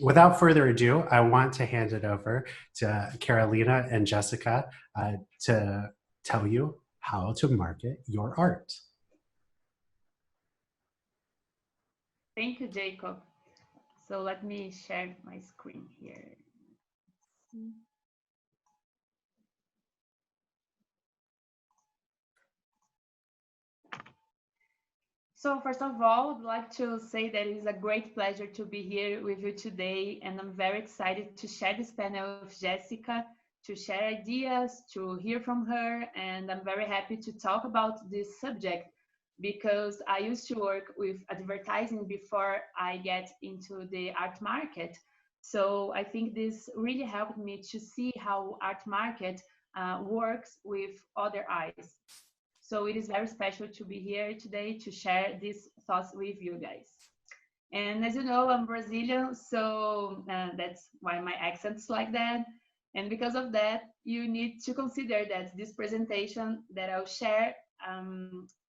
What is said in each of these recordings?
Without further ado, I want to hand it over to Carolina and Jessica to tell you how to market your art. Thank you, Jacob. So let me share my screen here. So first of all, I'd like to say that it is a great pleasure to be here with you today, and I'm very excited to share this panel with Jessica, to share ideas, to hear from her, and I'm very happy to talk about this subject because I used to work with advertising before I get into the art market. So I think this really helped me to see how art market works with other eyes. So it is very special to be here today to share these thoughts with you guys. And as you know, I'm Brazilian, so that's why my accent's like that. And because of that, you need to consider that this presentation that I'll share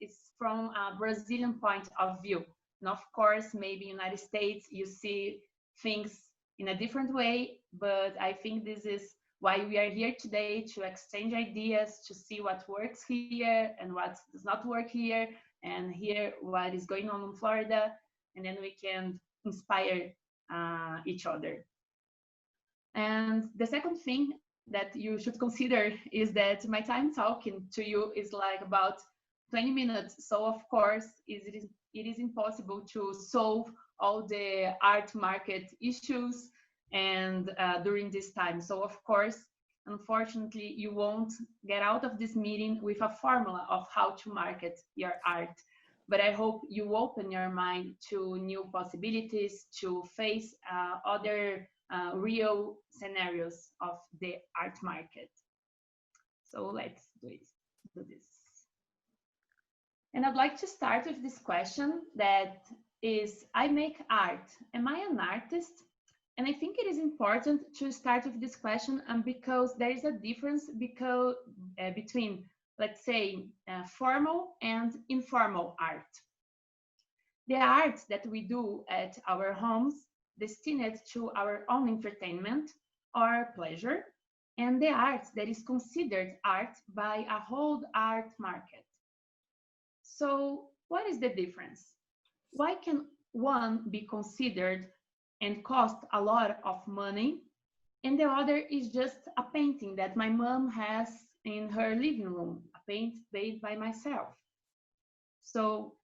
is from a Brazilian point of view. And of course, maybe in the United States, you see things in a different way, but I think this is why we are here today to exchange ideas, to see what works here and what does not work here, and hear what is going on in Florida, and then we can inspire each other. And the second thing that you should consider is that my time talking to you is like about 20 minutes. So of course, it is impossible to solve all the art market issues and during this time. So of course, unfortunately, you won't get out of this meeting with a formula of how to market your art. But I hope you open your mind to new possibilities, to face other real scenarios of the art market. So let's do this. And I'd like to start with this question that is, I make art. Am I an artist? And I think it is important to start with this question because there is a difference between, let's say, formal and informal art. The art that we do at our homes destined to our own entertainment or pleasure, and the art that is considered art by a whole art market. So what is the difference? Why can one be considered and cost a lot of money, and the other is just a painting that my mom has in her living room, a paint made by myself? So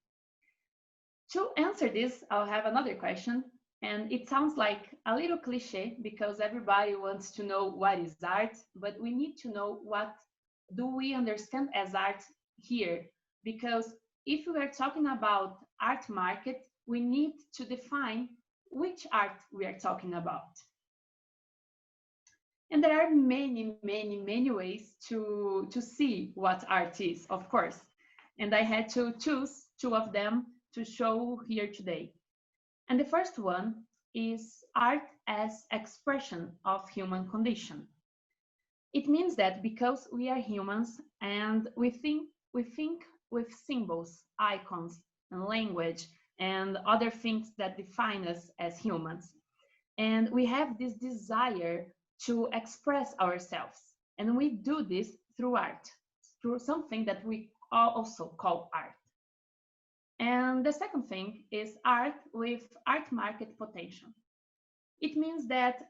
to answer this, I'll have another question, and it sounds like a little cliche because everybody wants to know what is art, but we need to know what do we understand as art here, because if we are talking about art market, we need to define which art we are talking about. And there are many, many, many ways to see what art is, of course. And I had to choose two of them to show here today. And the first one is art as expression of human condition. It means that because we are humans and we think with symbols, icons, and language, and other things that define us as humans. And we have this desire to express ourselves. And we do this through art, through something that we also call art. And the second thing is art with art market potential. It means that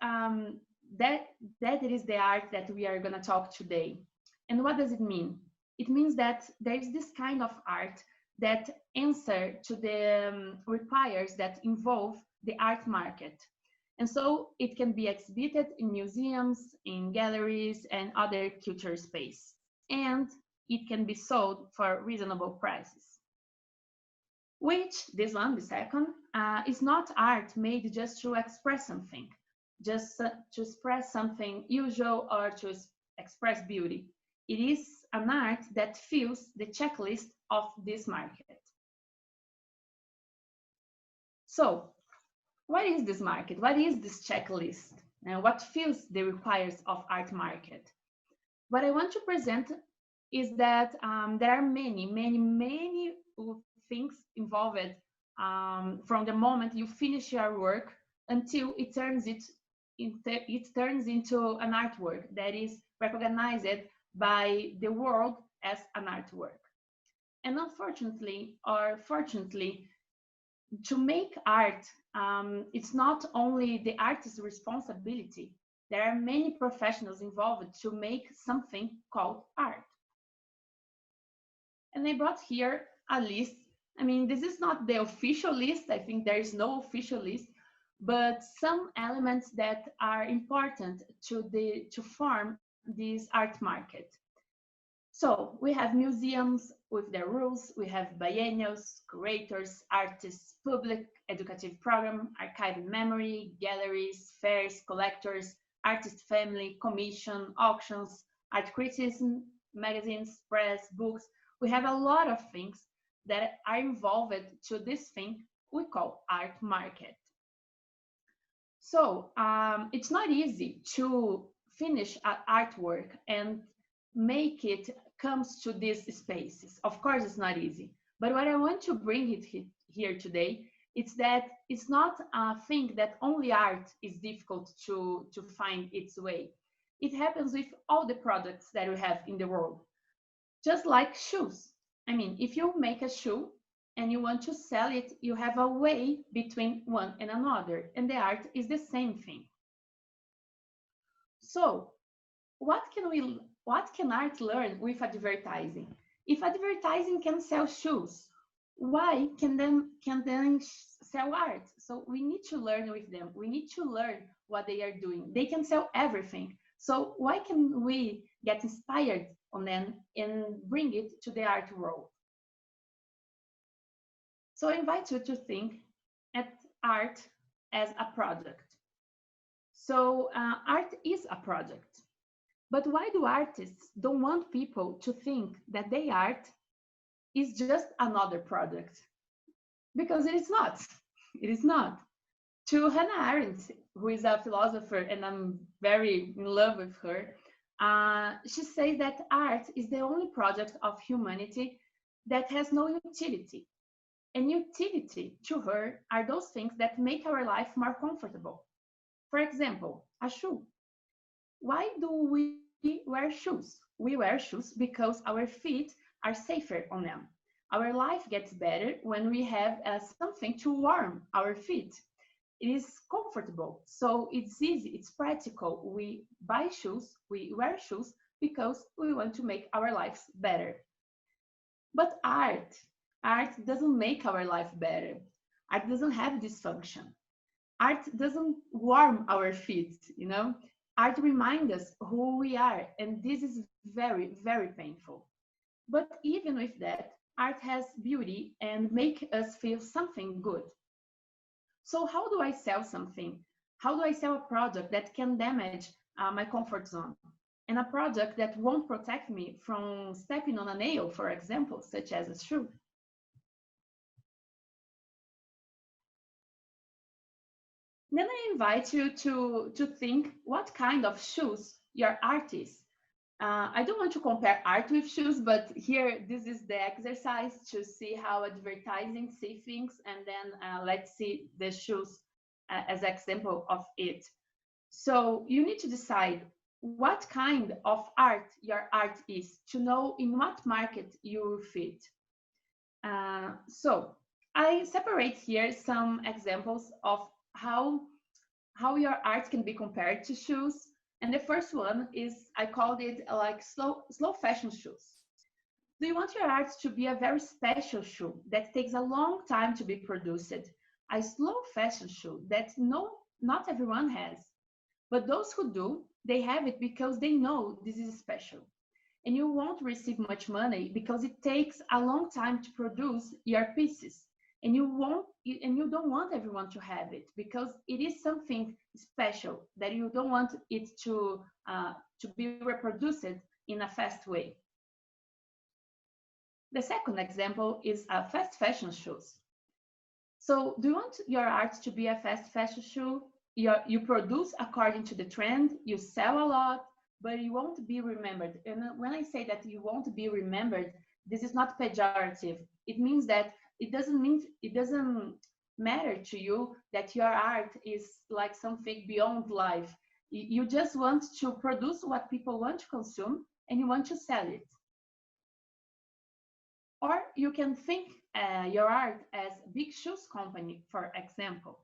that it is the art that we are going to talk today. And what does it mean? It means that there is this kind of art that answer to the requires that involve the art market. And so it can be exhibited in museums, in galleries, and other culture space. And it can be sold for reasonable prices. Which, this one, the second, is not art made just to express something, just to express something usual or to express beauty. It is an art that fills the checklist of this market. So, what is this market? What is this checklist? And what fills the requires of art market? What I want to present is that there are many, many, many things involved from the moment you finish your work until it turns into an artwork that is recognized by the world as an artwork. And unfortunately, or fortunately, to make art, it's not only the artist's responsibility. There are many professionals involved to make something called art. And I brought here a list. I mean, this is not the official list. I think there is no official list, but some elements that are important to form this art market. So we have museums with their rules, we have biennials, curators, artists, public educative program, archive and memory, galleries, fairs, collectors, artist family, commission, auctions, art criticism, magazines, press, books. We have a lot of things that are involved to this thing we call art market. So it's not easy to finish an artwork and make it comes to these spaces. Of course, it's not easy. But what I want to bring it here today is that it's not a thing that only art is difficult to find its way. It happens with all the products that we have in the world. Just like shoes. I mean, if you make a shoe and you want to sell it, you have a way between one and another. And the art is the same thing. So what can art learn with advertising? If advertising can sell shoes, why can then sell art? So we need to learn with them. We need to learn what they are doing. They can sell everything. So why can we get inspired on them and bring it to the art world? So I invite you to think at art as a product. So art is a product. But why do artists don't want people to think that their art is just another product? Because it is not. It is not. To Hannah Arendt, who is a philosopher, and I'm very in love with her, she says that art is the only project of humanity that has no utility. And utility to her are those things that make our life more comfortable. For example, a shoe. Why do we wear shoes? We wear shoes because our feet are safer on them. Our life gets better when we have something to warm our feet. It is comfortable, so it's easy, it's practical. We buy shoes, we wear shoes because we want to make our lives better. But art doesn't make our life better. Art doesn't have this function. Art doesn't warm our feet, you know? Art reminds us who we are, and this is very, very painful. But even with that, art has beauty and make us feel something good. So how do I sell something? How do I sell a product that can damage my comfort zone? And a product that won't protect me from stepping on a nail, for example, such as a shoe? Then I invite you to think what kind of shoes your art is. I don't want to compare art with shoes, but here, this is the exercise to see how advertising see things, and then let's see the shoes as example of it. So you need to decide what kind of art your art is to know in what market you fit. So I separate here some examples of how your art can be compared to shoes. And the first one is, I called it like slow fashion shoes. Do you want your art to be a very special shoe that takes a long time to be produced? A slow fashion shoe that not everyone has. But those who do, they have it because they know this is special. And you won't receive much money because it takes a long time to produce your pieces. And you don't want everyone to have it because it is something special that you don't want it to be reproduced in a fast way. The second example is fast fashion shoes. So do you want your art to be a fast fashion shoe? You produce according to the trend, you sell a lot, but you won't be remembered. And when I say that you won't be remembered, this is not pejorative. It means that it doesn't matter to you that your art is like something beyond life. You just want to produce what people want to consume and you want to sell it. Or you can think your art as a big shoes company, for example,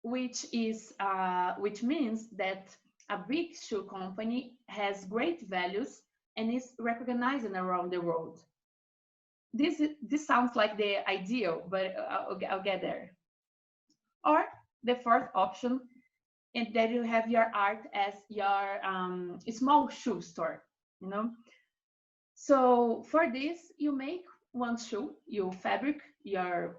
which means that a big shoe company has great values and is recognized around the world. This sounds like the ideal, but I'll get there. Or the fourth option, and that you have your art as your small shoe store, you know. So for this, you make one shoe, you fabric your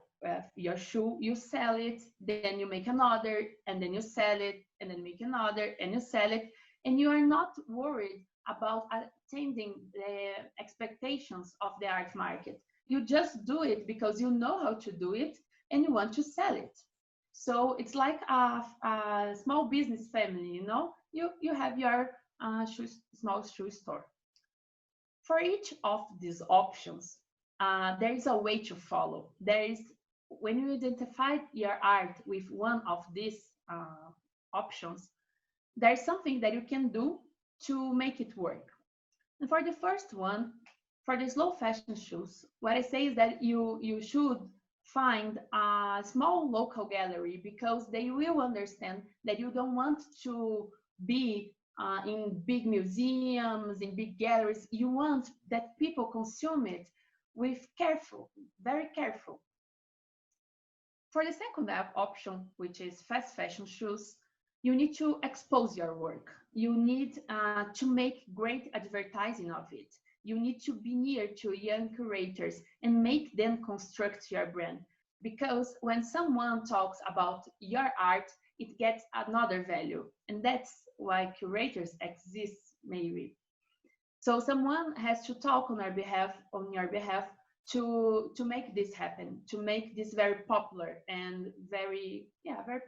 shoe, you sell it, then you make another, and then you sell it, and then make another, and you sell it, and you are not worried about attending the expectations of the art market. You just do it because you know how to do it, and you want to sell it. So it's like a small business family, you know. You have your small shoe store. For each of these options, there is a way to follow. There is, when you identify your art with one of these options, there's something that you can do to make it work. And for the first one, for the slow fashion shoes, what I say is that you should find a small local gallery, because they will understand that you don't want to be in big museums, in big galleries. You want that people consume it with careful, very careful. For the second option, which is fast fashion shoes, you need to expose your work. You need to make great advertising of it. You need to be near to young curators and make them construct your brand. Because when someone talks about your art, it gets another value. And that's why curators exist, maybe. So someone has to talk on your behalf to make this happen, to make this very popular and very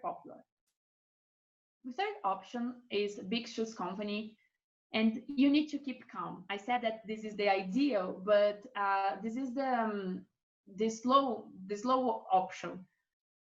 popular. The third option is big shoes company, and you need to keep calm. I said that this is the ideal, but this is the slow option,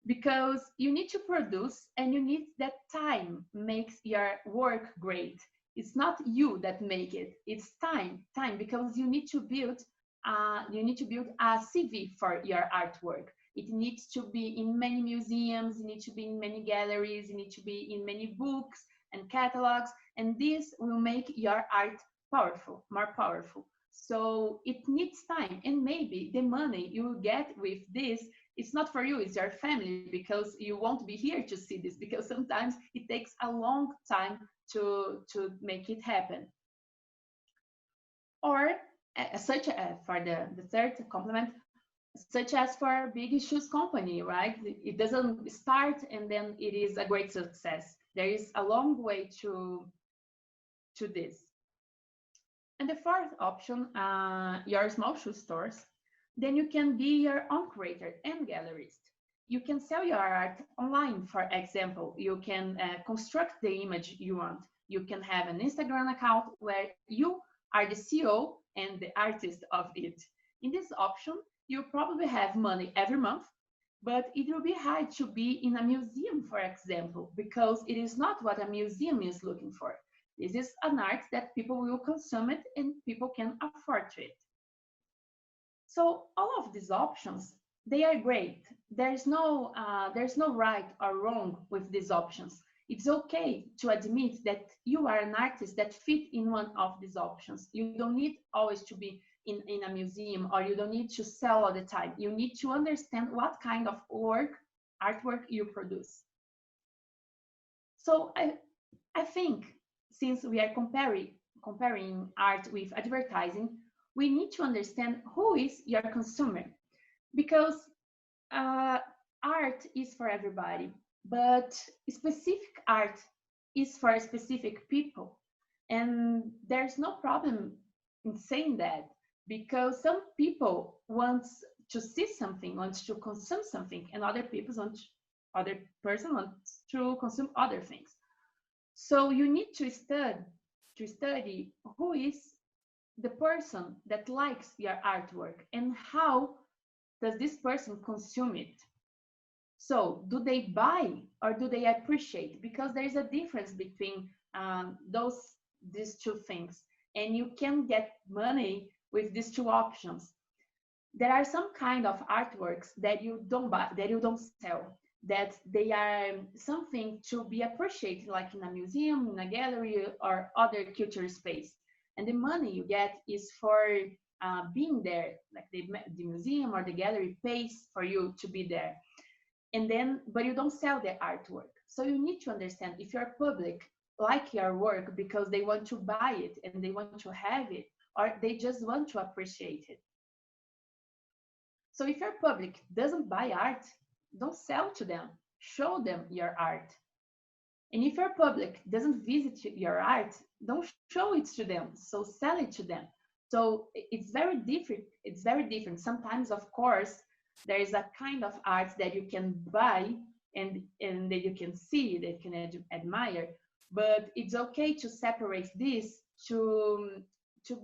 because you need to produce and you need that time makes your work great. It's not you that make it, it's time, because you need to build a CV for your artwork. It needs to be in many museums, it needs to be in many galleries, it needs to be in many books and catalogs, and this will make your art more powerful. So it needs time, and maybe the money you get with this, it's not for you, it's your family, because you won't be here to see this, because sometimes it takes a long time to make it happen. Or such for the third complement, such as for big shoes company, right? It doesn't start and then it is a great success. There is a long way to this. And the fourth option, your small shoe stores, then you can be your own curator and gallerist. You can sell your art online, for example. You can construct the image you want. You can have an Instagram account where you are the CEO and the artist of it. In this option, you probably have money every month, but it will be hard to be in a museum, for example, because it is not what a museum is looking for. This is an art that people will consume it and people can afford to it. So all of these options, they are great. There's no right or wrong with these options. It's okay to admit that you are an artist that fit in one of these options. You don't need always to be in a museum, or you don't need to sell all the time. You need to understand what kind of artwork you produce. So I think, since we are comparing art with advertising, we need to understand who is your consumer, because art is for everybody, but specific art is for specific people. And there's no problem in saying that, because some people want to see something, wants to consume something, and other person wants to consume other things. So you need to study who is the person that likes your artwork and how does this person consume it. So do they buy or do they appreciate? Because there is a difference between these two things, and you can get money with these two options. There are some kind of artworks that you don't buy, that you don't sell, that they are something to be appreciated, like in a museum, in a gallery, or other cultural space. And the money you get is for being there, like the museum or the gallery pays for you to be there. And then, but you don't sell the artwork. So you need to understand if your public like your work because they want to buy it and they want to have it, or they just want to appreciate it. So if your public doesn't buy art, don't sell to them, show them your art. And if your public doesn't visit your art, don't show it to them, so sell it to them. So it's very different. It's very different. Sometimes, of course, there is a kind of art that you can buy and that you can see, that you can admire. But it's okay to separate this to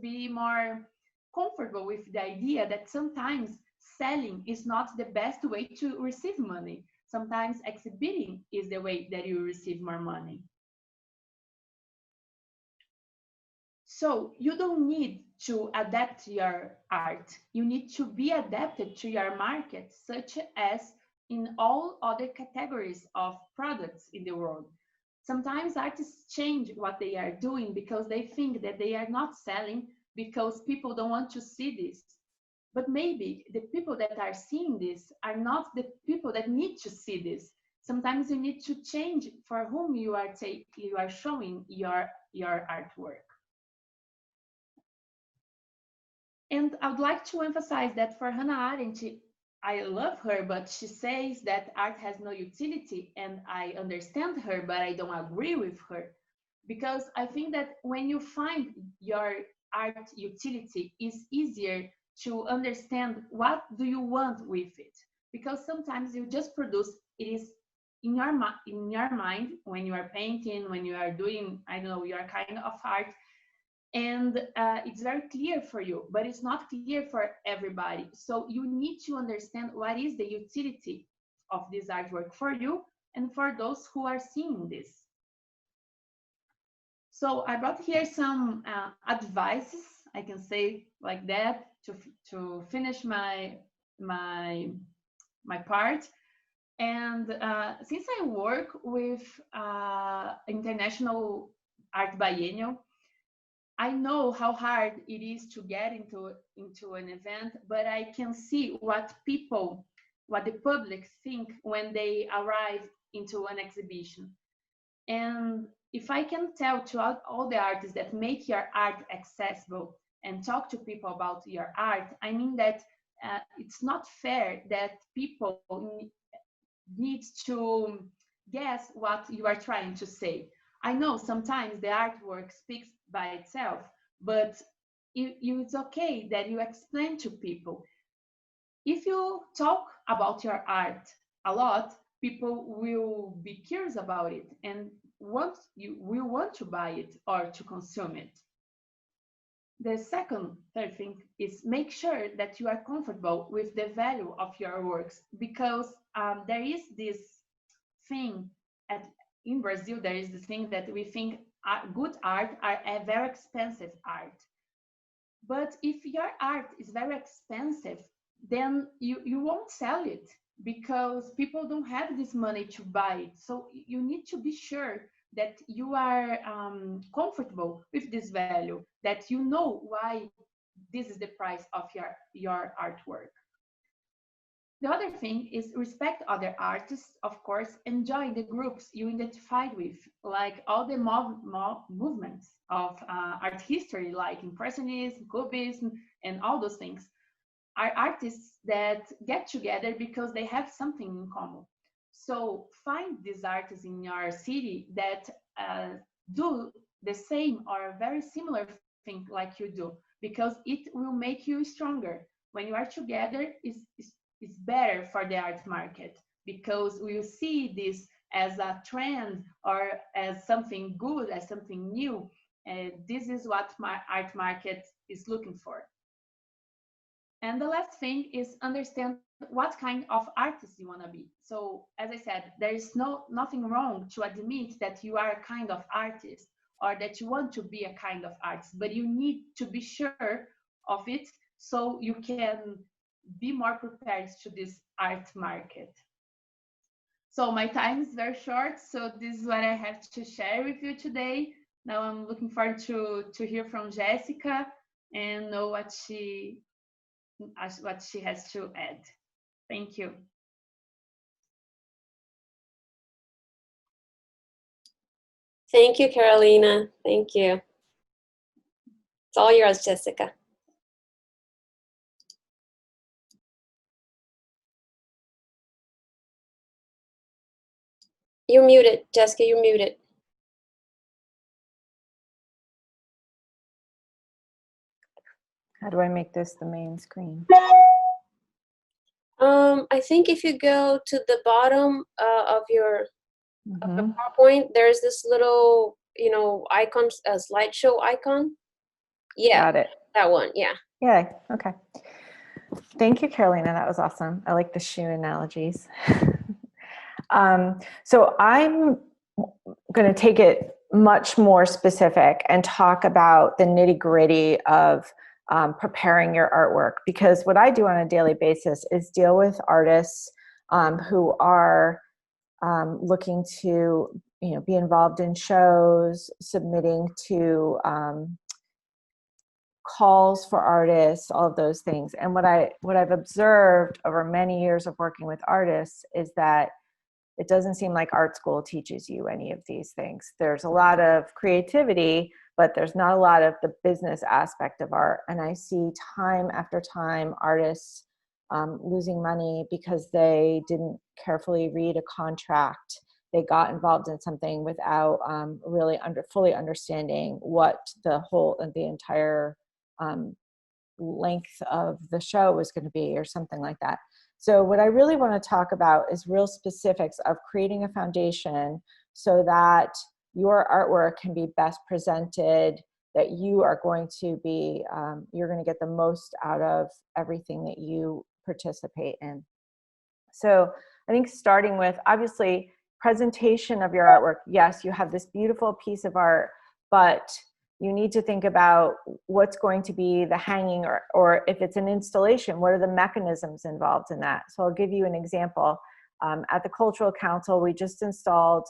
be more comfortable with the idea that sometimes selling is not the best way to receive money. Sometimes exhibiting is the way that you receive more money. So you don't need to adapt your art. You need to be adapted to your market, such as in all other categories of products in the world. Sometimes artists change what they are doing because they think that they are not selling because people don't want to see this. But maybe the people that are seeing this are not the people that need to see this. Sometimes you need to change for whom you are showing your artwork. And I would like to emphasize that for Hannah Arendt, I love her, but she says that art has no utility, and I understand her, but I don't agree with her. Because I think that when you find your art utility, it's easier to understand what do you want with it. Because sometimes you just produce, it is in your mind when you are painting, when you are doing, I don't know, your kind of art, and it's very clear for you, but it's not clear for everybody. So you need to understand what is the utility of this artwork for you and for those who are seeing this. So I brought here some advices, I can say like that, to finish my part. And since I work with international art biennial, I know how hard it is to get into an event, but I can see what the public think when they arrive into an exhibition. And if I can tell to all the artists that make your art accessible and talk to people about your art, I mean that it's not fair that people need to guess what you are trying to say. I know sometimes the artwork speaks by itself, but it's okay that you explain to people. If you talk about your art a lot, people will be curious about it and will want to buy it or to consume it. The third thing is make sure that you are comfortable with the value of your works, because there is this thing in Brazil, there is this thing that we think good art are a very expensive art. But if your art is very expensive, then you won't sell it because people don't have this money to buy it. So you need to be sure that you are comfortable with this value, that you know why this is the price of your artwork. The other thing is respect other artists, of course, and join the groups you identified with, like all the movements of art history, like Impressionism, Cubism, and all those things, are artists that get together because they have something in common. So find these artists in your city that do the same or very similar thing like you do, because it will make you stronger. When you are together, it's better for the art market, because we will see this as a trend or as something good, as something new. And this is what my art market is looking for. And the last thing is understand what kind of artist you want to be. So as I said, there is nothing wrong to admit that you are a kind of artist or that you want to be a kind of artist, but you need to be sure of it so you can be more prepared to this art market. So my time is very short, so this is what I have to share with you today. Now I'm looking forward to hear from Jessica and know what she has to add. Thank you. Thank you, Carolina. Thank you. It's all yours, Jessica. You're muted, Jessica, you're muted. How do I make this the main screen? I think if you go to the bottom of your of the PowerPoint, there's this little, icon, slideshow icon. Yeah, got it. That one, yeah. Yeah, okay. Thank you, Carolina. That was awesome. I like the shoe analogies. So I'm going to take it much more specific and talk about the nitty-gritty of preparing your artwork, because what I do on a daily basis is deal with artists who are looking to be involved in shows, submitting to calls for artists, all of those things. And what I've observed over many years of working with artists is that it doesn't seem like art school teaches you any of these things. There's a lot of creativity, but there's not a lot of the business aspect of art. And I see time after time artists losing money because they didn't carefully read a contract. They got involved in something without really fully understanding what the entire length of the show was going to be, or something like that. So what I really want to talk about is real specifics of creating a foundation so that your artwork can be best presented, that you are going to be, you're going to get the most out of everything that you participate in. So I think starting with, obviously, presentation of your artwork. Yes, you have this beautiful piece of art, but you need to think about what's going to be the hanging, or if it's an installation, what are the mechanisms involved in that? So I'll give you an example. At the Cultural Council, we just installed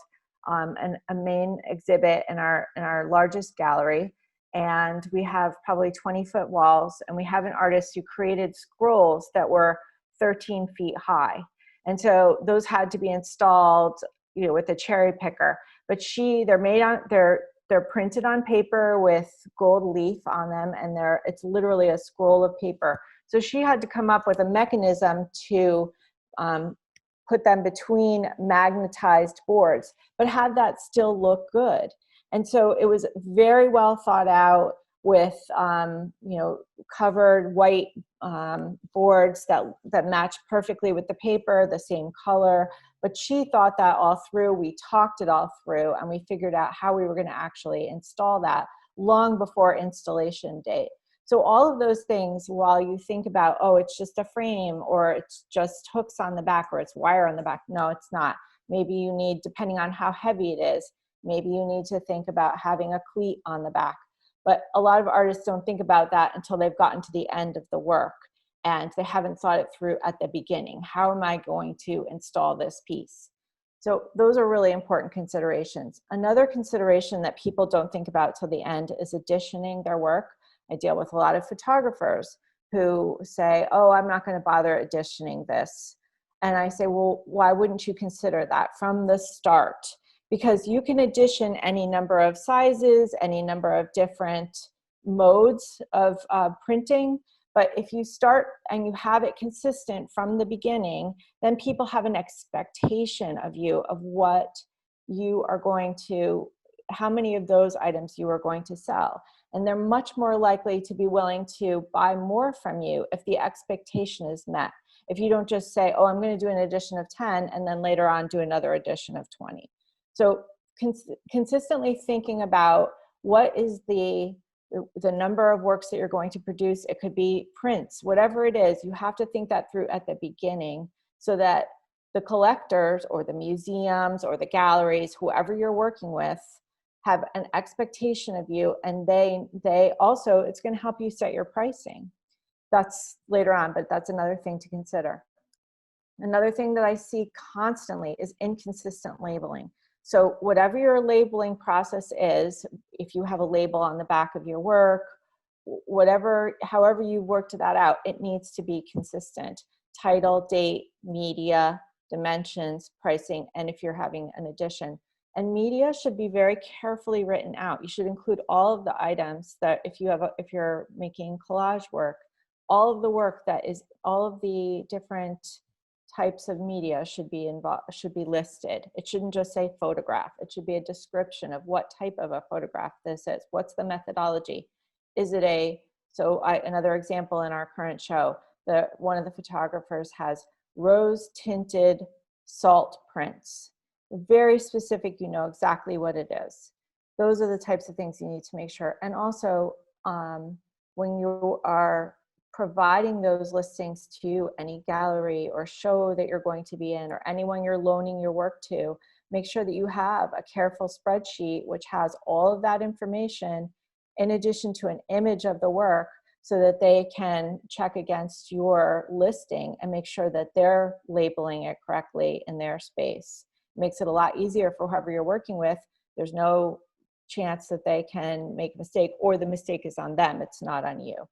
a main exhibit in our largest gallery, and we have probably 20-foot walls, and we have an artist who created scrolls that were 13 feet high. And so those had to be installed, with a cherry picker. But they're printed on paper with gold leaf on them, and it's literally a scroll of paper. So she had to come up with a mechanism to put them between magnetized boards, but have that still look good. And so it was very well thought out with covered white boards that match perfectly with the paper, the same color. But she thought that all through. We talked it all through, and we figured out how we were going to actually install that long before installation date. So all of those things, while you think about, oh, it's just a frame, or it's just hooks on the back, or it's wire on the back. No, it's not. Maybe you need, depending on how heavy it is, maybe you need to think about having a cleat on the back. But a lot of artists don't think about that until they've gotten to the end of the work, and they haven't thought it through at the beginning. How am I going to install this piece? So those are really important considerations. Another consideration that people don't think about till the end is editioning their work. I deal with a lot of photographers who say, oh, I'm not going to bother editioning this. And I say, well, why wouldn't you consider that from the start? Because you can edition any number of sizes, any number of different modes of printing. But if you start and you have it consistent from the beginning, then people have an expectation of you, of what you are going to, how many of those items you are going to sell. And they're much more likely to be willing to buy more from you if the expectation is met. If you don't just say, oh, I'm going to do an edition of 10 and then later on do another edition of 20. So consistently thinking about what is the the number of works that you're going to produce. It could be prints, whatever it is. You have to think that through at the beginning so that the collectors or the museums or the galleries, whoever you're working with, have an expectation of you, and they also, it's going to help you set your pricing. That's later on, but that's another thing to consider. Another thing that I see constantly is inconsistent labeling. So whatever your labeling process is, if you have a label on the back of your work, however you worked that out, it needs to be consistent. Title, date, media, dimensions, pricing, and if you're having an edition. And media should be very carefully written out. You should include all of the items that if you're making collage work, all of the work that is, all of the different types of media should be listed. It shouldn't just say photograph. It should be a description of what type of a photograph this is. What's the methodology? Is it another example in our current show, one of the photographers has rose tinted salt prints. Very specific, you know exactly what it is. Those are the types of things you need to make sure. And also, when you are providing those listings to any gallery or show that you're going to be in, or anyone you're loaning your work to, make sure that you have a careful spreadsheet which has all of that information in addition to an image of the work, so that they can check against your listing and make sure that they're labeling it correctly in their space. It makes it a lot easier for whoever you're working with. There's no chance that they can make a mistake, or the mistake is on them, it's not on you.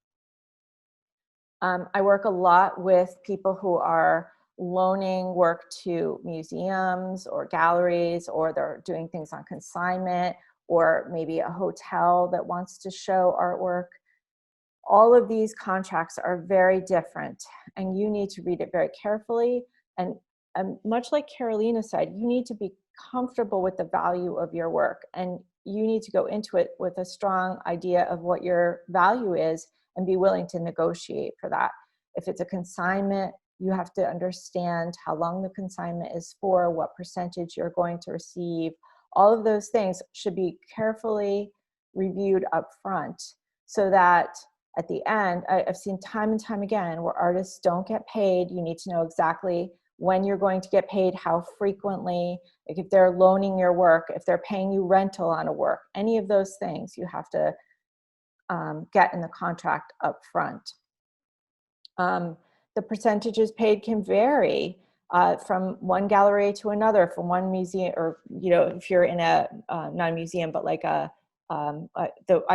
I work a lot with people who are loaning work to museums or galleries, or they're doing things on consignment, or maybe a hotel that wants to show artwork. All of these contracts are very different, and you need to read it very carefully. And much like Carolina said, you need to be comfortable with the value of your work, and you need to go into it with a strong idea of what your value is and be willing to negotiate for that. If it's a consignment, you have to understand how long the consignment is for, what percentage you're going to receive. All of those things should be carefully reviewed up front, so that at the end, I've seen time and time again where artists don't get paid. You need to know exactly when you're going to get paid, how frequently, like if they're loaning your work, if they're paying you rental on a work, any of those things you have to get in the contract up front. The percentages paid can vary from one gallery to another, from one museum, or, you know, if you're in a, not a museum, but like I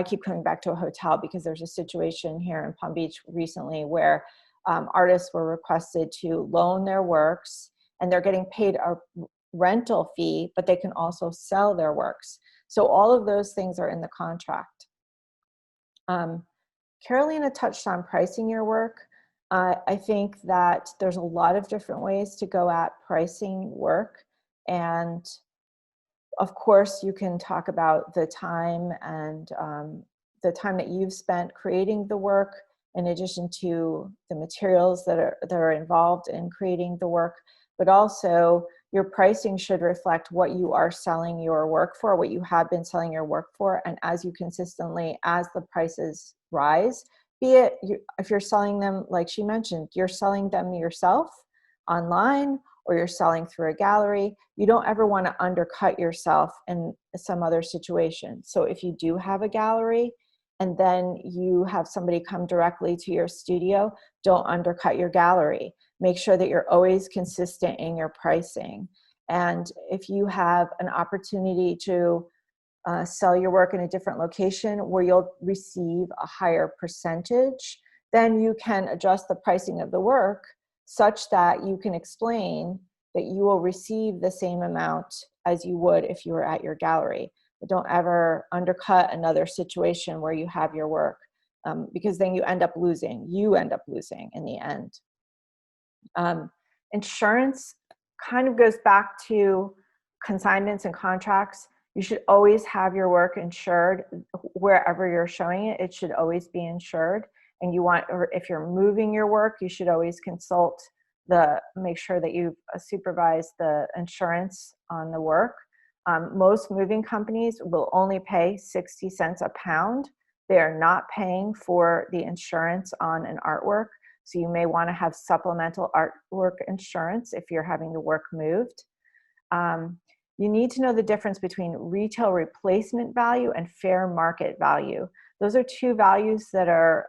keep coming back to a hotel because there's a situation here in Palm Beach recently where artists were requested to loan their works, and they're getting paid a rental fee, but they can also sell their works. So all of those things are in the contract. Carolina touched on pricing your work. I think that there's a lot of different ways to go at pricing work. And of course, you can talk about the time and the time that you've spent creating the work, in addition to the materials that are involved in creating the work. But also, your pricing should reflect what you are selling your work for, what you have been selling your work for. And as you consistently, as the prices rise, be it if you're selling them, like she mentioned, you're selling them yourself online, or you're selling through a gallery, you don't ever want to undercut yourself in some other situation. So if you do have a gallery and then you have somebody come directly to your studio, don't undercut your gallery. Make sure that you're always consistent in your pricing. And if you have an opportunity to sell your work in a different location where you'll receive a higher percentage, then you can adjust the pricing of the work such that you can explain that you will receive the same amount as you would if you were at your gallery. But don't ever undercut another situation where you have your work, because then you end up losing. You end up losing in the end. Insurance kind of goes back to consignments and contracts. You should always have your work insured wherever you're showing it. It should always be insured. And or if you're moving your work, you should always consult make sure that you've supervised the insurance on the work. Most moving companies will only pay 60 cents a pound They are not paying for the insurance on an artwork. So you may want to have supplemental artwork insurance if you're having the work moved. You need to know the difference between retail replacement value and fair market value. Those are two values that are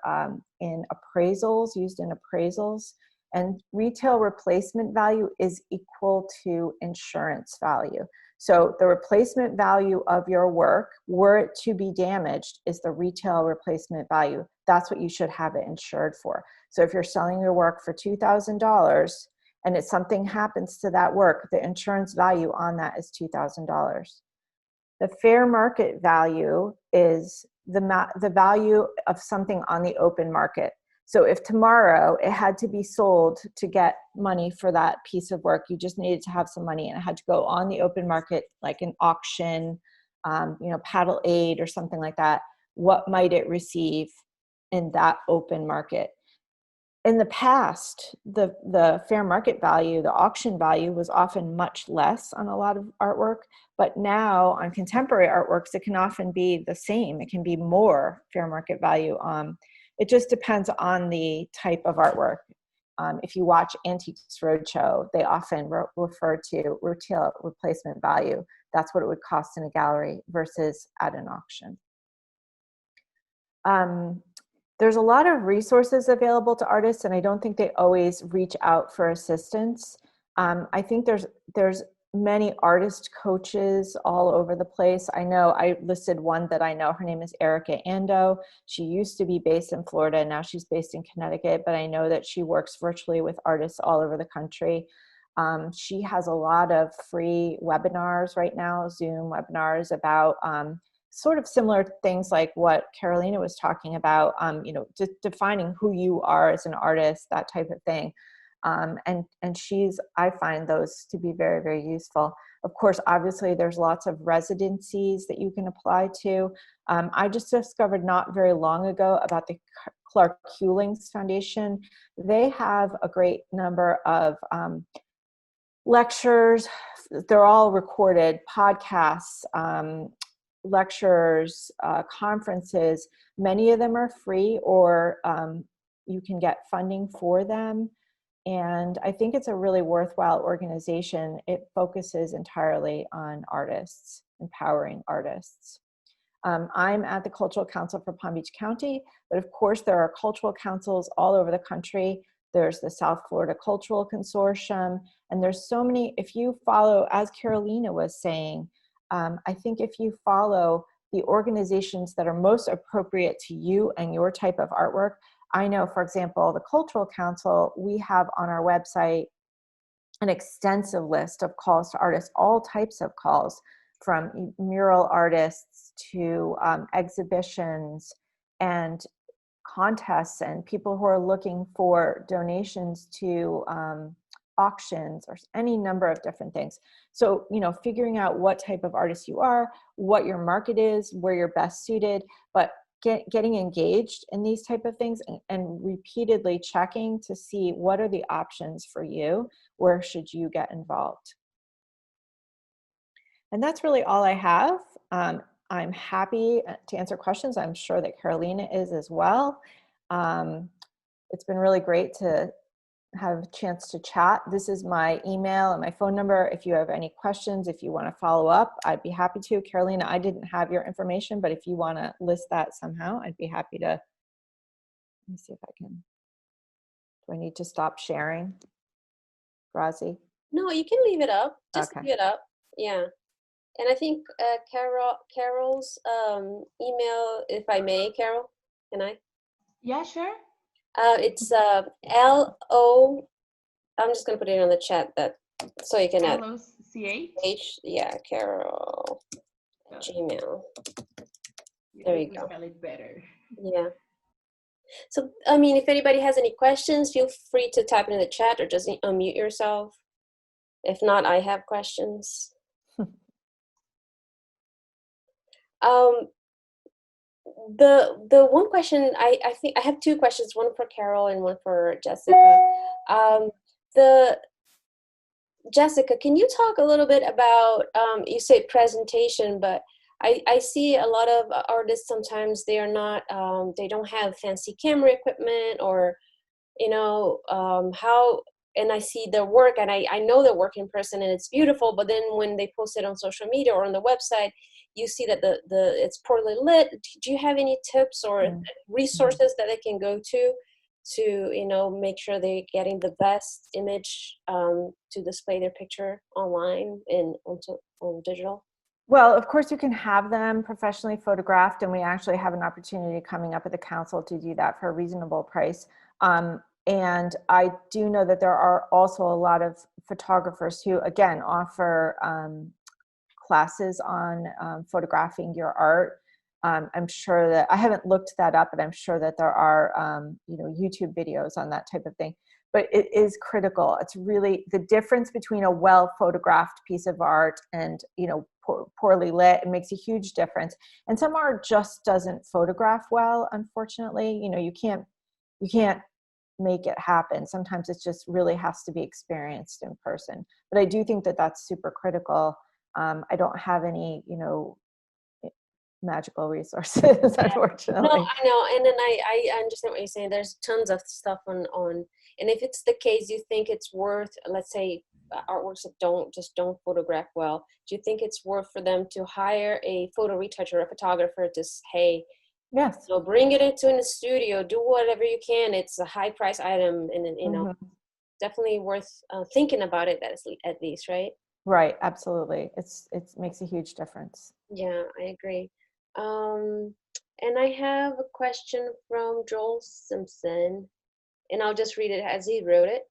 in appraisals, used in appraisals. And retail replacement value is equal to insurance value. So the replacement value of your work, were it to be damaged, is the retail replacement value. That's what you should have it insured for. So if you're selling your work for $2,000 and if something happens to that work, the insurance value on that is $2,000. The fair market value is the value of something on the open market. So if tomorrow it had to be sold to get money for that piece of work, you just needed to have some money and it had to go on the open market, like an auction, Paddle Aid or something like that, what might it receive in that open market? In the past, the fair market value, the auction value was often much less on a lot of artwork, but now on contemporary artworks, it can often be the same. It can be more fair market value. It just depends on the type of artwork. If you watch Antiques Roadshow, they often refer to retail replacement value. That's what it would cost in a gallery versus at an auction. There's a lot of resources available to artists, and I don't think they always reach out for assistance. I think there's many artist coaches all over the place. I know I listed one that I know. Her name is Erica Ando. She used to be based in Florida, and now she's based in Connecticut, but I know that she works virtually with artists all over the country. She has a lot of free webinars right now, Zoom webinars about sort of similar things like what Carolina was talking about, just defining who you are as an artist, that type of thing. And I find those to be very, very useful. Of course, obviously there's lots of residencies that you can apply to. I just discovered not very long ago about the Clark Hewlings Foundation. They have a great number of lectures. They're all recorded, podcasts, lectures, conferences. Many of them are free, or you can get funding for them. And I think it's a really worthwhile organization. It focuses entirely on artists, empowering artists. I'm at the Cultural Council for Palm Beach County, but of course there are cultural councils all over the country. There's the South Florida Cultural Consortium, and there's so many. If you follow, as Carolina was saying, I think if you follow the organizations that are most appropriate to you and your type of artwork. I know, for example, the Cultural Council, we have on our website an extensive list of calls to artists, all types of calls, from mural artists to exhibitions and contests and people who are looking for donations to auctions or any number of different things. So, figuring out what type of artist you are, what your market is, where you're best suited, but getting engaged in these type of things and repeatedly checking to see what are the options for you, where should you get involved. And that's really all I have. I'm happy to answer questions. I'm sure that Carolina is as well. It's been really great to have a chance to chat. This is my email and my phone number. If you have any questions, if you want to follow up, I'd be happy to. Carolina, I didn't have your information, but if you want to list that somehow, I'd be happy to. Let me see if I can. Do I need to stop sharing, Grazi? No, you can leave it up. Just Okay. leave it up. Yeah. And I think Carol's email, if I may, Carol, can I? Yeah, sure. It's L-O, I'm just going to put it on the chat so you can add L-O-C-H? Yeah, Carol, Gmail. There you go. Spell it better. Yeah. So, if anybody has any questions, feel free to type it in the chat or just unmute yourself. If not, I have questions. The one question, I think I have two questions, one for Carol and one for Jessica. Jessica, can you talk a little bit about, you say presentation, but I see a lot of artists sometimes they are not they don't have fancy camera equipment or how, and I see their work and I know their work in person and it's beautiful, but then when they post it on social media or on the website, you see that the it's poorly lit. Do you have any tips or resources that they can go to make sure they're getting the best image to display their picture online and on digital? Well, of course, you can have them professionally photographed, and we actually have an opportunity coming up at the council to do that for a reasonable price. And I do know that there are also a lot of photographers who, again, offer classes on photographing your art. I'm sure that, I haven't looked that up, but I'm sure that there are, YouTube videos on that type of thing. But it is critical. It's really the difference between a well photographed piece of art and, poorly lit. It makes a huge difference. And some art just doesn't photograph well, unfortunately. You can't make it happen. Sometimes it just really has to be experienced in person. But I do think that that's super critical. I don't have any, magical resources, unfortunately. No, I know, and then I understand what you're saying. There's tons of stuff on, and if it's the case, you think it's worth, let's say, artworks that don't photograph well. Do you think it's worth for them to hire a photo retoucher, a photographer, to hey, yes, so bring it into the studio, do whatever you can. It's a high price item, and definitely worth thinking about it at least, right? Right, absolutely. It makes a huge difference. Yeah, I agree. And I have a question from Joel Simpson, and I'll just read it as he wrote it.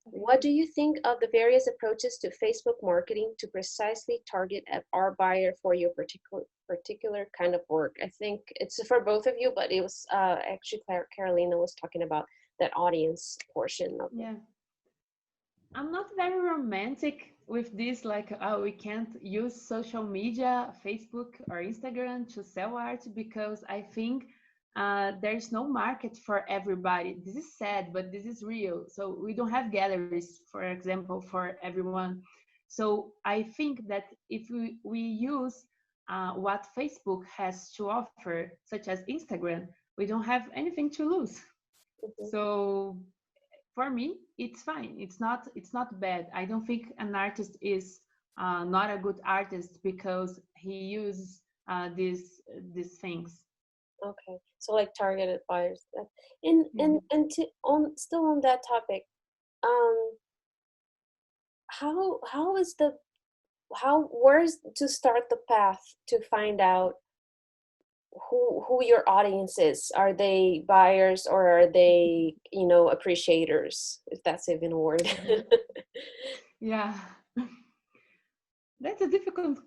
What do you think of the various approaches to Facebook marketing to precisely target our buyer for your particular kind of work? I think it's for both of you, but it was actually Carolina was talking about that audience portion of it. I'm not very romantic with this, like, we can't use social media, Facebook or Instagram to sell art, because I think there's no market for everybody. This is sad, but this is real. So we don't have galleries, for example, for everyone. So I think that if we use what Facebook has to offer, such as Instagram, we don't have anything to lose. So for me, it's fine. It's not bad. I don't think an artist is not a good artist because he uses these things. Okay, so like targeted buyers. And still on that topic, where's to start the path to find out who your audience is? Are they buyers or are they, appreciators, if that's even a word? Yeah. That's a difficult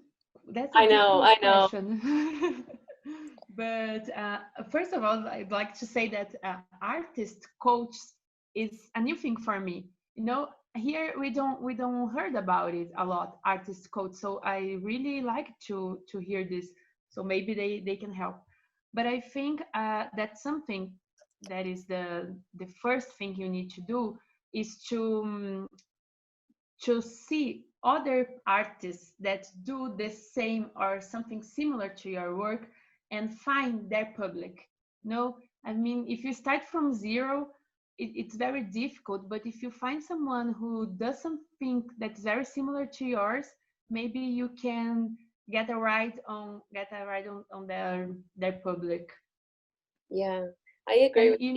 I know. question. But first of all, I'd like to say that artist coach is a new thing for me. Here we don't heard about it a lot, artist coach. So I really like to hear this. So maybe they can help. But I think that's something that is the first thing you need to do is to see other artists that do the same or something similar to your work and find their public. I mean, if you start from zero, it's very difficult, but if you find someone who does something that's very similar to yours, maybe you can get a ride on their public. Yeah, I agree And with you.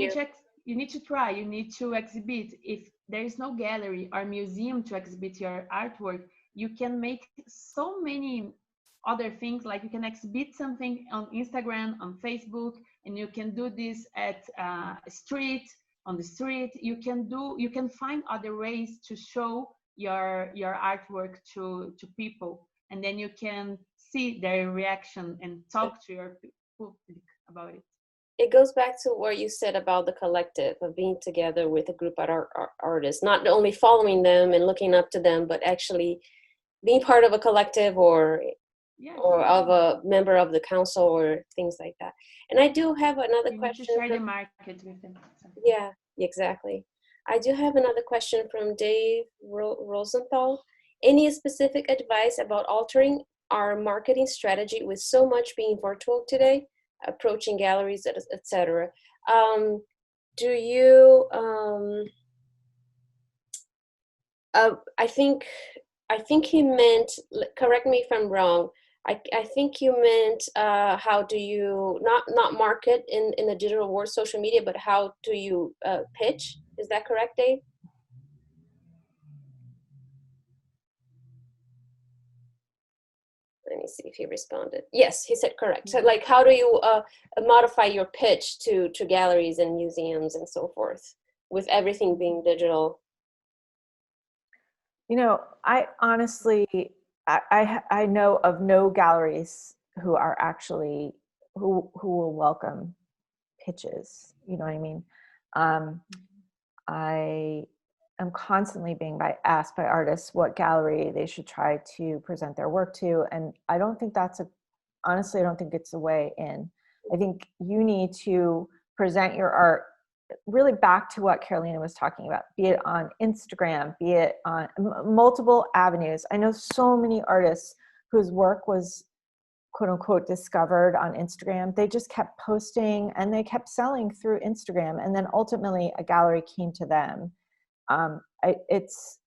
You need to try, you need to exhibit. If there is no gallery or museum to exhibit your artwork, you can make so many other things, like you can exhibit something on Instagram, on Facebook, and you can do this at on the street. You can find other ways to show your artwork to people, and then you can see their reaction and talk to your public about it. It goes back to what you said about the collective of being together with a group of artists, not only following them and looking up to them, but actually being part of a collective or of a member of the council or things like that. And I do have another question. You need to share the market with them. Yeah, exactly. I do have another question from Dave Rosenthal. Any specific advice about altering our marketing strategy with so much being virtual today, approaching galleries, etc. Do you, I think he meant, correct me if I'm wrong, I think you meant how do you not market in the digital world, social media, but how do you pitch? Is that correct, Dave? Let me see if he responded. Yes, he said correct. So like, how do you modify your pitch to galleries and museums and so forth with everything being digital? You know, I honestly, I know of no galleries who are actually, who will welcome pitches. You know what I mean? I am constantly being asked by artists what gallery they should try to present their work to. And I don't think honestly, I don't think it's a way in. I think you need to present your art really back to what Carolina was talking about, be it on Instagram, be it on multiple avenues. I know so many artists whose work was quote unquote discovered on Instagram. They just kept posting and they kept selling through Instagram. And then ultimately a gallery came to them. It's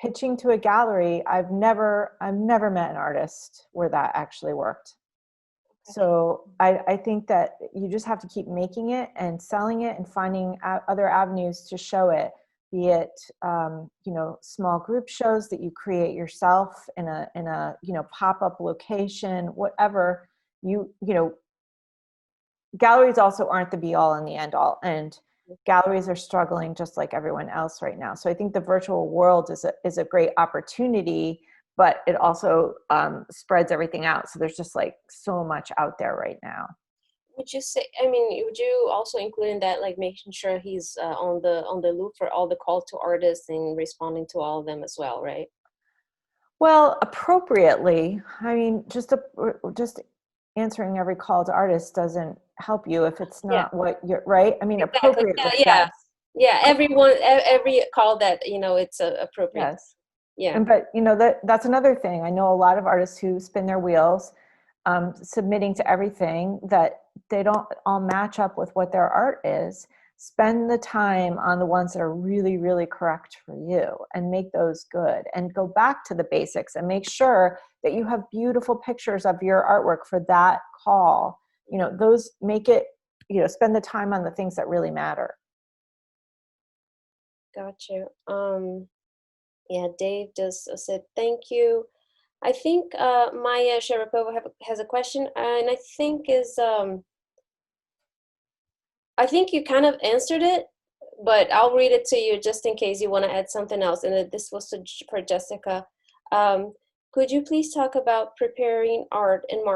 pitching to a gallery. I've never met an artist where that actually worked. So I think that you just have to keep making it and selling it and finding other avenues to show it, be it, small group shows that you create yourself in a pop-up location, whatever galleries also aren't the be all and the end all. And galleries are struggling just like everyone else right now. So I think the virtual world is a great opportunity, but it also spreads everything out. So there's just like so much out there right now. Would you say, would you also include in that, like making sure he's on the loop for all the call to artists and responding to all of them as well, right? Well, appropriately. Just answering every call to artists doesn't help you if it's not what you're, right? Exactly. Appropriately, yeah. yes. Yeah, every call that, it's appropriate. Yes. Yeah. But that's another thing. I know a lot of artists who spin their wheels, submitting to everything that they don't all match up with what their art is. Spend the time on the ones that are really, really correct for you and make those good, and go back to the basics and make sure that you have beautiful pictures of your artwork for that call. Those make it, spend the time on the things that really matter. Got you. Yeah, Dave just said thank you. I think Maya Sharapova has a question, and I think you kind of answered it, but I'll read it to you just in case you want to add something else. And this was for Jessica. Could you please talk about preparing art and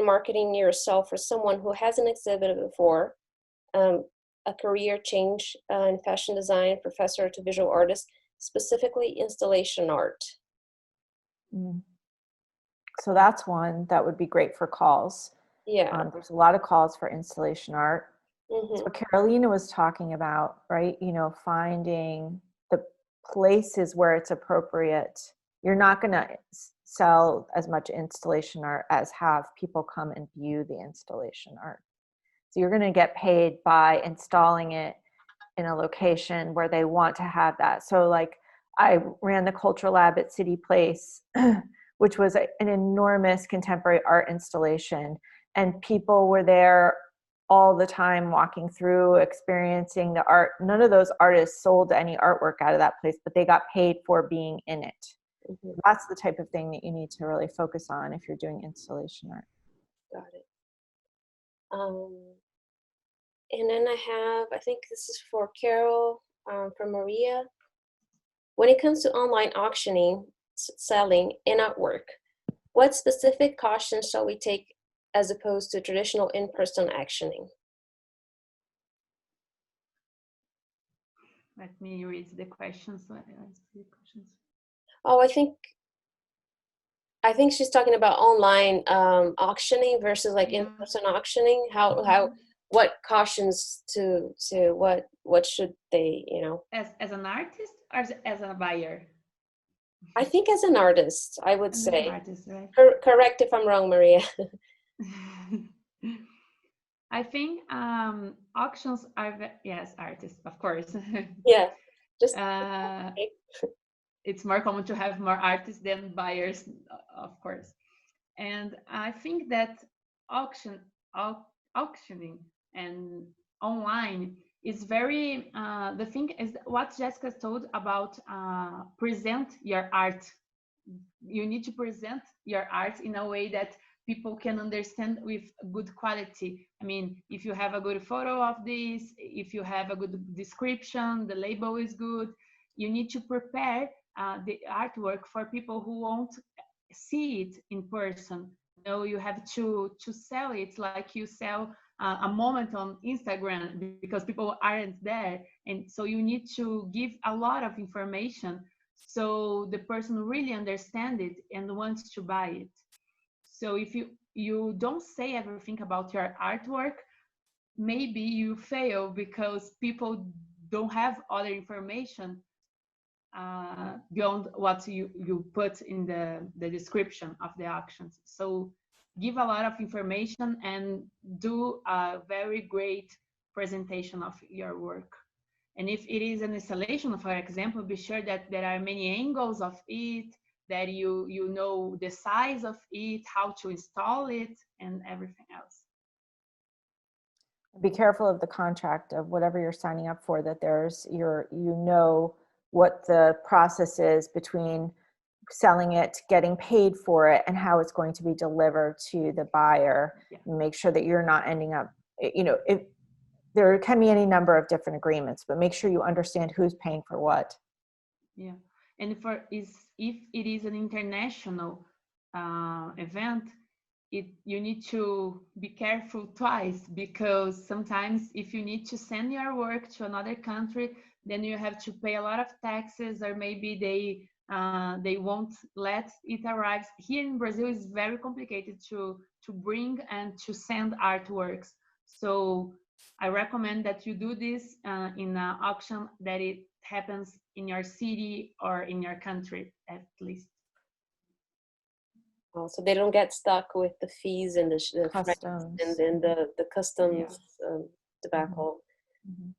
marketing yourself for someone who hasn't exhibited before, a career change in fashion design, professor to visual artist, specifically installation art? So that's one that would be great for calls. Yeah. There's a lot of calls for installation art. Mm-hmm. So Carolina was talking about, right? Finding the places where it's appropriate. You're not going to sell as much installation art as have people come and view the installation art. So you're going to get paid by installing it in a location where they want to have that. So like I ran the Cultural Lab at City Place, which was an enormous contemporary art installation. And people were there all the time, walking through, experiencing the art. None of those artists sold any artwork out of that place, but they got paid for being in it. Mm-hmm. That's the type of thing that you need to really focus on if you're doing installation art. Got it. And then I think this is for Carol, from Maria. When it comes to online auctioning, selling, and artwork, what specific cautions shall we take as opposed to traditional in-person auctioning? Let me read the questions. Oh, I think she's talking about online auctioning versus like in-person auctioning. What cautions to what should they, As an artist or as a buyer? I think as an artist, I would As an say. artist, right? Correct if I'm wrong, Maria. I think auctions are, yes, artists, of course. Yeah, just uh, it's more common to have more artists than buyers, of course. And I think that auction, auctioning and online is very, the thing is what Jessica told about present your art. You need to present your art in a way that people can understand with good quality. I mean, if you have a good photo of this, if you have a good description, the label is good, you need to prepare the artwork for people who won't see it in person. No, you have to sell it like you sell a moment on Instagram, because people aren't there, and so you need to give a lot of information so the person really understands it and wants to buy it. So if you don't say everything about your artwork, maybe you fail because people don't have other information beyond what you put in the description of the auctions. So give a lot of information and do a very great presentation of your work. And if it is an installation, for example, be sure that there are many angles of it, that you know the size of it, how to install it, and everything else. Be careful of the contract of whatever you're signing up for, that there's you know what the process is between selling it, getting paid for it, and how it's going to be delivered to the buyer. Yeah. Make sure that you're not ending up, if there can be any number of different agreements, but make sure you understand who's paying for what. Yeah, and if it is an international event, you need to be careful twice, because sometimes if you need to send your work to another country, then you have to pay a lot of taxes, or maybe they won't let it arrive. Here in Brazil, it's very complicated to bring and to send artworks. So I recommend that you do this in an auction that it happens in your city or in your country at least. So they don't get stuck with the fees and the Customs. and then the customs debacle. Mm-hmm.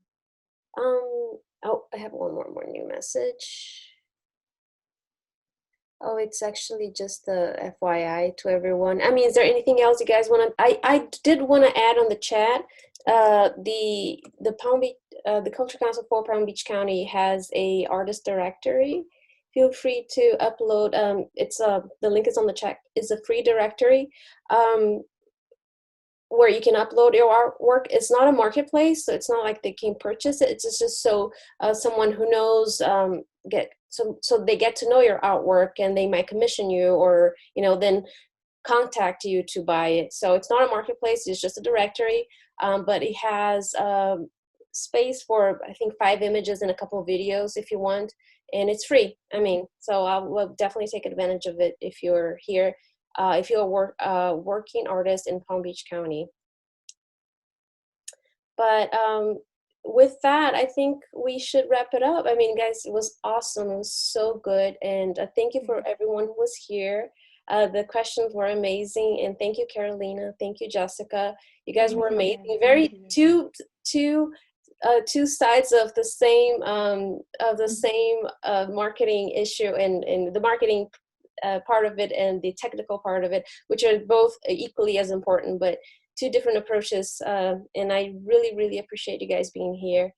Oh, I have one more new message. Oh, it's actually just a FYI to everyone. I mean, is there anything else you guys want to? I did want to add on the chat. The Palm Beach, the Culture Council for Palm Beach County has a artist directory. Feel free to upload. It's the link is on the chat. It's a free directory where you can upload your artwork. It's not a marketplace, so it's not like they can purchase it. It's just so someone who knows so they get to know your artwork, and they might commission you, or then contact you to buy it. So it's not a marketplace, it's just a directory, but it has space for I think 5 images and a couple of videos if you want, and it's free. I mean, so I will definitely take advantage of it if you're here, if you're a working artist in Palm Beach County. But with that, I think we should wrap it up. I mean, guys, it was awesome. It was so good. And thank you for everyone who was here. The questions were amazing. And thank you, Carolina. Thank you, Jessica. You guys were amazing. Very two sides of the same marketing issue, and the marketing part of it and the technical part of it, which are both equally as important, but 2 different approaches. And I really, really appreciate you guys being here.